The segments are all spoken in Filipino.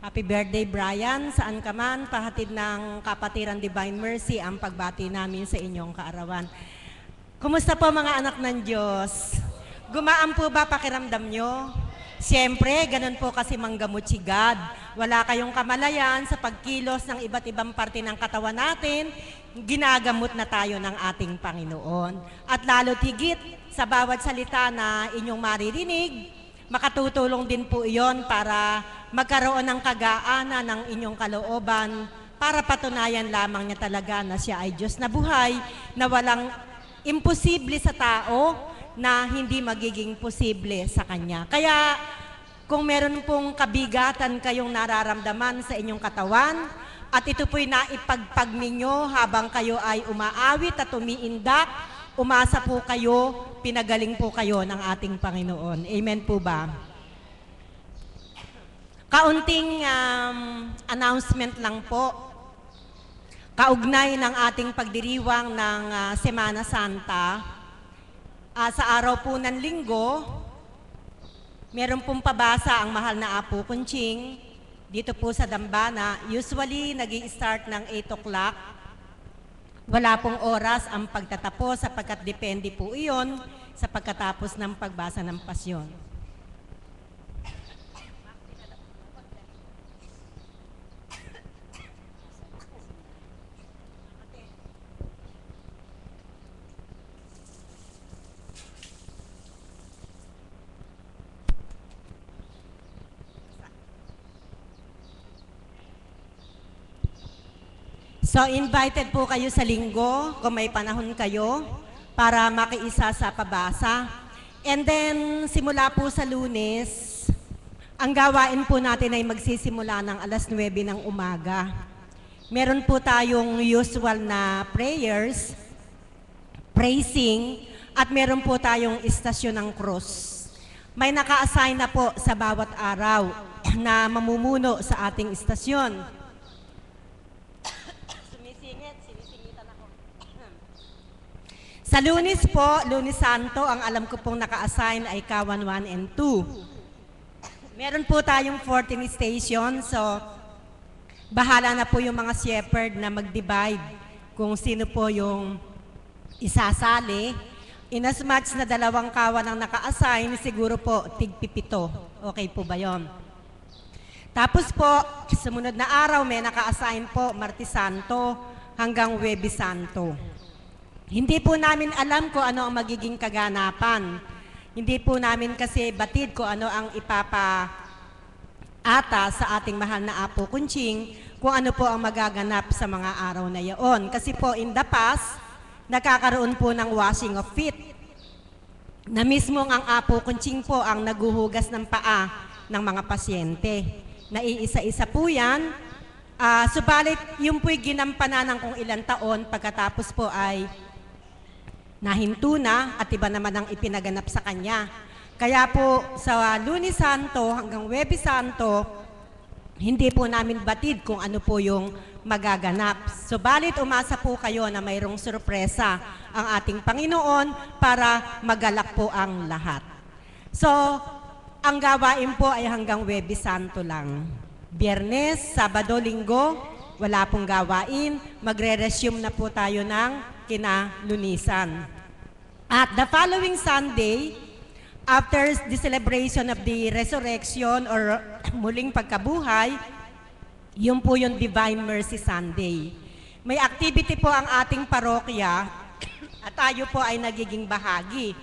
Happy birthday, Brian. Saan ka man, pahatid ng Kapatiran Divine Mercy ang pagbati namin sa inyong kaarawan. Kumusta po mga anak ng Diyos? Gumaan po ba pakiramdam nyo? Siyempre, ganun po kasi manggamot si God. Wala kayong kamalayan sa pagkilos ng iba't ibang parte ng katawan natin, ginagamot na tayo ng ating Panginoon. At lalo tigit sa bawat salita na inyong maririnig, makatutulong din po iyon para magkaroon ng kagaanan ng inyong kalooban para patunayan lamang niya talaga na siya ay Diyos na buhay, na walang imposible sa tao na hindi magiging posible sa Kanya. Kaya kung meron pong kabigatan kayong nararamdaman sa inyong katawan at ito po'y naipagpag ninyo habang kayo ay umaawit at umiindak, umasa po kayo, pinagaling po kayo ng ating Panginoon. Amen po ba? Kaunting announcement lang po. Kaugnay ng ating pagdiriwang ng Semana Santa, sa araw po ng Linggo, meron pong pabasa ang mahal na Apo Kunching dito po sa Dambana. Usually, nag-i-start ng 8 o'clock. Wala pong oras ang pagtatapos sapagkat depende po iyon sa pagkatapos ng pagbasa ng pasyon. So, invited po kayo sa linggo kung may panahon kayo para makiisa sa pabasa. And then, simula po sa Lunes, ang gawain po natin ay magsisimula ng alas 9 ng umaga. Meron po tayong usual na prayers, praising, at meron po tayong istasyon ng cross. May naka-assign na po sa bawat araw na mamumuno sa ating istasyon. Sa Lunes po, Lunes Santo, ang alam ko pong naka-assign ay Kawan 1 and 2. Meron po tayong 14 station, so bahala na po yung mga shepherd na mag-divide kung sino po yung isasali. Inasmuch na 2 kawan ang naka-assign, siguro po tig-7. Okay po ba yun? Tapos po, sumunod na araw may naka-assign po Martes Santo hanggang Huwebes Santo. Hindi po namin alam kung ano ang magiging kaganapan. Hindi po namin kasi batid kung ano ang ipapaata sa ating mahal na Apo Kunching, kung ano po ang magaganap sa mga araw na iyon. Kasi po in the past, nakakaroon po ng washing of feet, na mismong ang Apo Kunching po ang naguhugas ng paa ng mga pasyente. Naiisa-isa po yan. Subalit, yung po'y ginampanan ng kung ilang taon, pagkatapos po ay nahinto na at iba naman ang ipinaganap sa kanya. Kaya po sa Lunes Santo hanggang Huwebes Santo, hindi po namin batid kung ano po yung magaganap. Subalit umasa po kayo na mayroong sorpresa ang ating Panginoon para magalak po ang lahat. So, ang gawain po ay hanggang Huwebes Santo lang. Biyernes, Sabado, Linggo, wala pong gawain. Magre-resume na po tayo ng kinalunisan. At the following Sunday, after the celebration of the resurrection or muling pagkabuhay, yun po yung Divine Mercy Sunday. May activity po ang ating parokya at tayo po ay nagiging bahagi.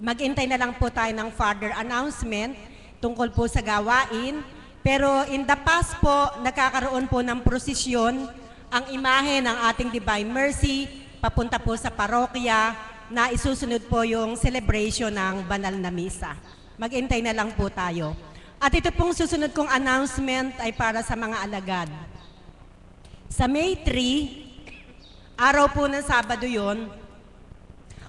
Maghintay na lang po tayo ng further announcement tungkol po sa gawain. Pero in the past po, nakakaroon po ng prosesyon ang imahe ng ating Divine Mercy papunta po sa parokya na isusunod po yung celebration ng banal na misa. Maghintay na lang po tayo. At ito pong susunod kong announcement ay para sa mga alagad. Sa May 3, araw po ng Sabado yon,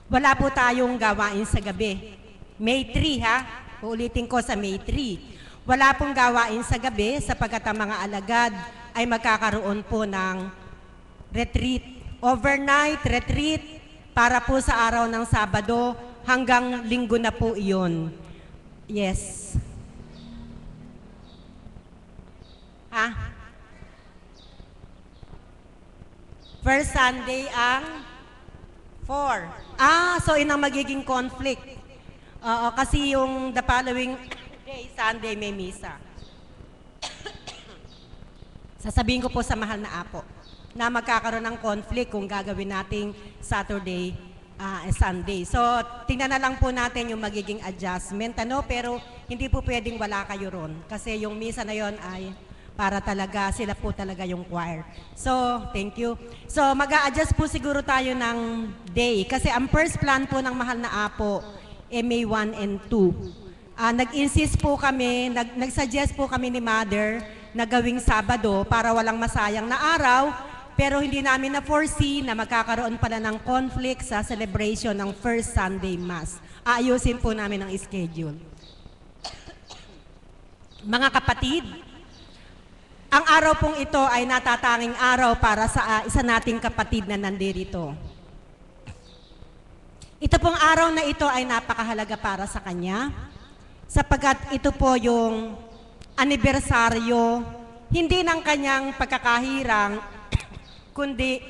wala po tayong gawain sa gabi. May 3 ha, uulitin ko sa May 3. Wala pong gawain sa gabi sapagkat ang mga alagad ay magkakaroon po ng retreat, overnight retreat, para po sa araw ng Sabado hanggang Linggo na po iyon. Yes. Ha? First Sunday ang 4. So yun ang magiging conflict. Oo, kasi yung the following day, Sunday, may misa. Sasabihin ko po sa mahal na apo na magkakaroon ng conflict kung gagawin nating Saturday, Sunday. So, tingnan na lang po natin yung magiging adjustment. Pero hindi po pwedeng wala kayo ron. Kasi yung misa na yon ay para talaga, sila po talaga yung choir. So, thank you. So, mag-a-adjust po siguro tayo ng day. Kasi ang first plan po ng mahal na apo, May 1 and 2. Nag-insist po kami, nag-suggest po kami ni Mother na gawing Sabado para walang masayang na araw. Pero hindi namin na-foresee na magkakaroon pala ng conflict sa celebration ng First Sunday Mass. Aayusin po namin ang schedule. Mga kapatid, ang araw pong ito ay natatanging araw para sa isa nating kapatid na nandirito. Ito pong araw na ito ay napakahalaga para sa kanya, sapagkat ito po yung anibersaryo, hindi ng kanyang pagkakahirang, kundi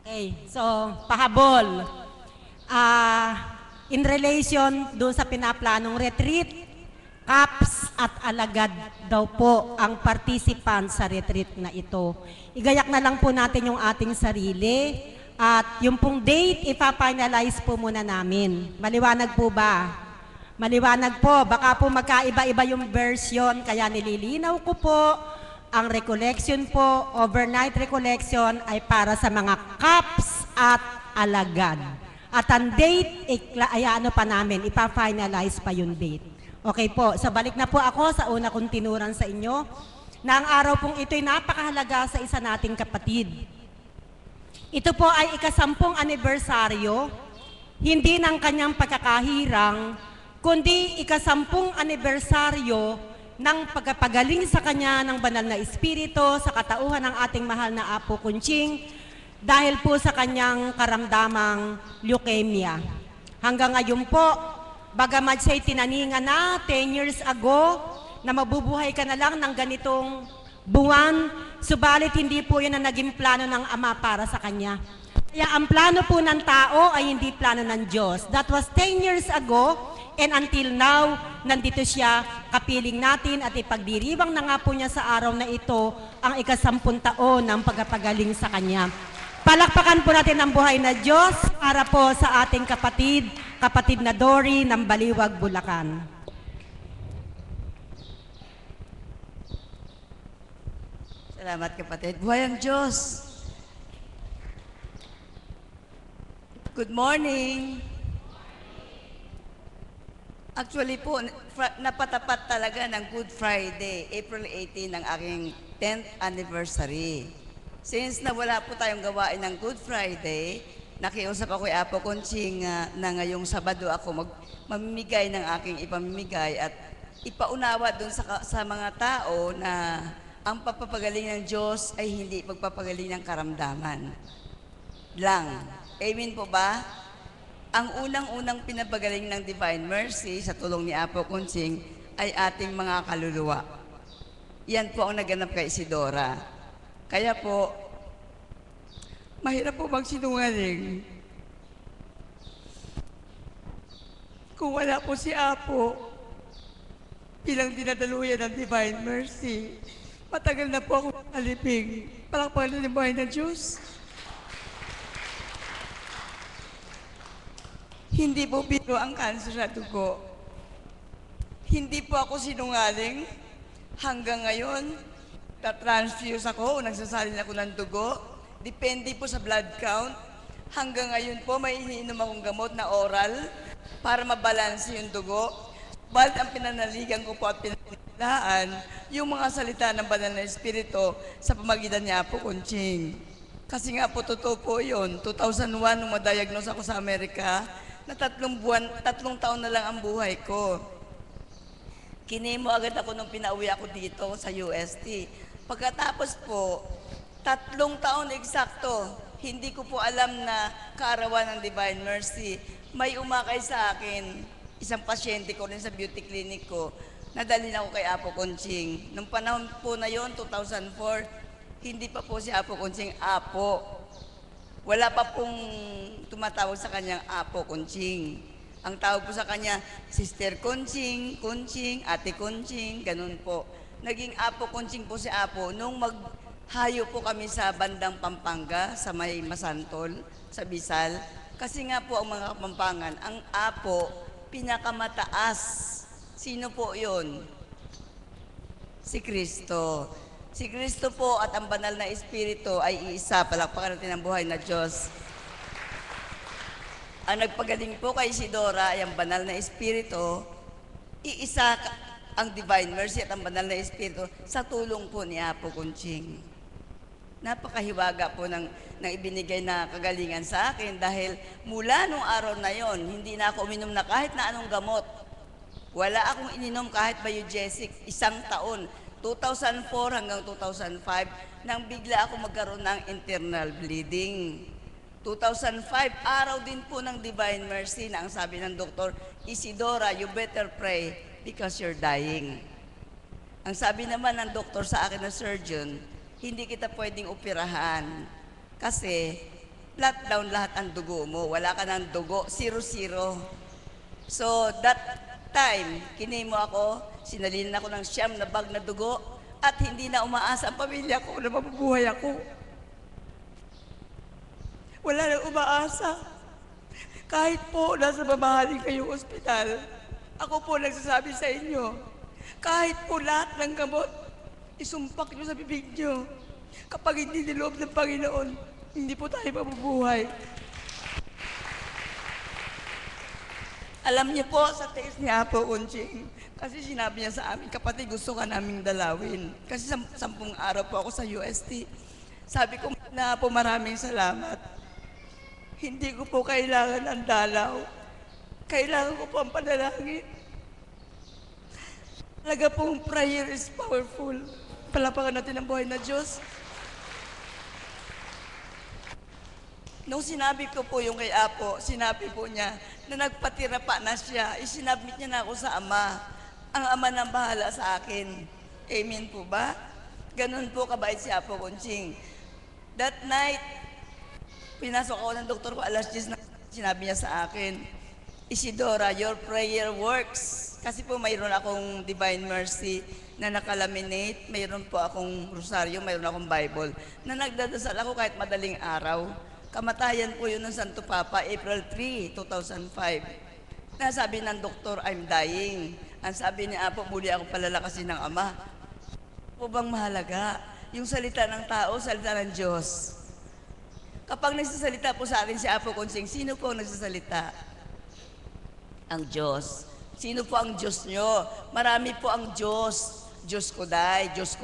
okay, so pahabol. In relation doon sa pinaplanong retreat, CAPS at alagad daw po ang participant sa retreat na ito. Igayak na lang po natin yung ating sarili at yung pong date, ipa-finalize po muna namin. Maliwanag po ba? Maliwanag po, baka po magkaiba-iba yung version, kaya nililinaw ko po, ang recollection po, overnight recollection ay para sa mga CAPS at alagad. At ang date, pa namin, ipa-finalize pa yung date. Okay po, so balik na po ako sa una kong tinuran sa inyo na ang araw pong ito ay napakahalaga sa isa nating kapatid. Ito po ay ika-10 anibersaryo, hindi ng kanyang pagkakahirang, kundi ika-10 anibersaryo ng pagpapagaling sa kanya ng banal na espiritu sa katauhan ng ating mahal na Apo Kunching dahil po sa kanyang karamdamang leukemia. Hanggang ngayon po, bagamat siya'y tinaningan na 10 years ago na mabubuhay ka na lang ng ganitong buwan, subalit hindi po yun ang naging plano ng Ama para sa kanya. Kaya ang plano po ng tao ay hindi plano ng Diyos. That was 10 years ago and until now, nandito siya, kapiling natin at ipagdiriwang na nga po niya sa araw na ito ang ika-10 taon ng pagpapagaling sa kanya. Palakpakan po natin ang buhay na Diyos para po sa ating kapatid na Dory ng Baliwag, Bulacan. Salamat kapatid. Buhay ang Diyos. Good morning. Actually po, napatapat talaga ng Good Friday, April 18 ng aking 10th anniversary. Since nawala po tayong gawain ng Good Friday, nakiusap ako kay Apo Kunching na ngayong Sabado ako mamimigay ng aking ipamimigay at ipaunawa doon sa mga tao na ang pagpapagaling ng Diyos ay hindi pagpapagaling ng karamdaman lang. Amen po ba? Ang unang-unang pinapagaling ng Divine Mercy sa tulong ni Apo Kunching ay ating mga kaluluwa. Yan po ang naganap kay Isidora. Kaya po, mahirap po magsinungaling. Kung wala po si Apo bilang dinadaluyan ng Divine Mercy, matagal na po ako aliping. Palakpakan na ng buhay ng Diyos. Hindi po biro ang kanser sa dugo. Hindi po ako sinungaling. Hanggang ngayon, na-transfuse ako o nagsasalin ako ng dugo. Depende po sa blood count. Hanggang ngayon po, may iniinom akong gamot na oral para mabalanse yung dugo. Bali ang pinanaligan ko po at pinanilaan yung mga salita ng banal na espiritu sa pamagitan niya po, Kunching. Kasi nga po, totoo po yun. 2001, nung ma-diagnose ako sa Amerika, na 3 taon na lang ang buhay ko. Kinemo agad ako nung pinauwi ako dito sa UST. Pagkatapos po, 3 taon eksakto, hindi ko po alam na kaarawan ng Divine Mercy. May umakay sa akin, isang pasyente ko rin sa beauty clinic ko, nadalhin ako kay Apo Conching. Nung panahon po na yon, 2004, hindi pa po si Apo Conching Apo. Wala pa pong tumatawag sa kanyang Apo Conching. Ang tawag po sa kanya, Sister Conching, Conching, Ate Conching, ganun po. Naging Apo Conching po si Apo nung maghayo po kami sa bandang Pampanga, sa may Masantol, sa Bisal. Kasi nga po ang mga Kapampangan, ang Apo, pinakamataas. Sino po yun? Si Kristo. Si Kristo po at ang banal na Espiritu ay iisa. Palakpakan natin ang buhay na Diyos. Ang nagpagaling po kay Isidora ay ang banal na Espiritu. Iisa ang Divine Mercy at ang banal na Espiritu sa tulong po ni Apo Conching. Napakahiwaga po ng ibinigay na kagalingan sa akin dahil mula nung araw na yon, hindi na ako uminom na kahit na anong gamot. Wala akong ininom kahit biogesic, 1 taon. 2004 hanggang 2005, nang bigla ako magkaroon ng internal bleeding. 2005, araw din po ng Divine Mercy na ang sabi ng doktor, Isidora, you better pray because you're dying. Ang sabi naman ng doktor sa akin na surgeon, hindi kita pwedeng operahan kasi flat down lahat ang dugo mo. Wala ka ng dugo, 0-0. So that time, kinemo ako, sinalinan ako ng 9 na bag na dugo at hindi na umaasa ang pamilya ko na mabubuhay ako. Wala nang umaasa. Kahit po nasa mamahaling kayong ospital, ako po nagsasabi sa inyo, kahit po lahat ng gamot, isumpak nyo sa bibig nyo. Kapag hindi niloob ng Panginoon, hindi po tayo mabubuhay. Alam niyo po, sa text ni Apo Conching, kasi sinabi niya sa amin, kapatid, gusto ka naming dalawin. Kasi 10 araw po ako sa UST. Sabi ko na po, maraming salamat. Hindi ko po kailangan ang dalaw. Kailangan ko po ang panalangin. Talaga pong prayer is powerful. Palapakan natin ang buhay na Diyos. Nung sinabi ko po yung kay Apo, sinabi po niya na nagpatira pa na siya, isinabmit niya na ako sa Ama. Ang Ama nang bahala sa akin. Amen po ba? Ganun po kabait si Apo Conching. That night, pinasok ako ng doktor ko, alas 10 na sinabi niya sa akin, Isidora, your prayer works. Kasi po mayroon akong Divine Mercy na nakalaminate, mayroon po akong rosaryo, mayroon akong Bible, na nagdadasal ako kahit madaling araw. Kamatayan po yun ng Santo Papa, April 3, 2005. Nasabi ng doktor, I'm dying. Ang sabi ni Apo, muli ako palalakasin ng Ama. Po bang mahalaga? Yung salita ng tao, salita ng Diyos. Kapag nagsasalita po sa atin si Apo Conching, sino po ang nagsasalita? Ang Diyos. Sino po ang Diyos nyo? Marami po ang Diyos. Diyos ko, Day. Diyos ko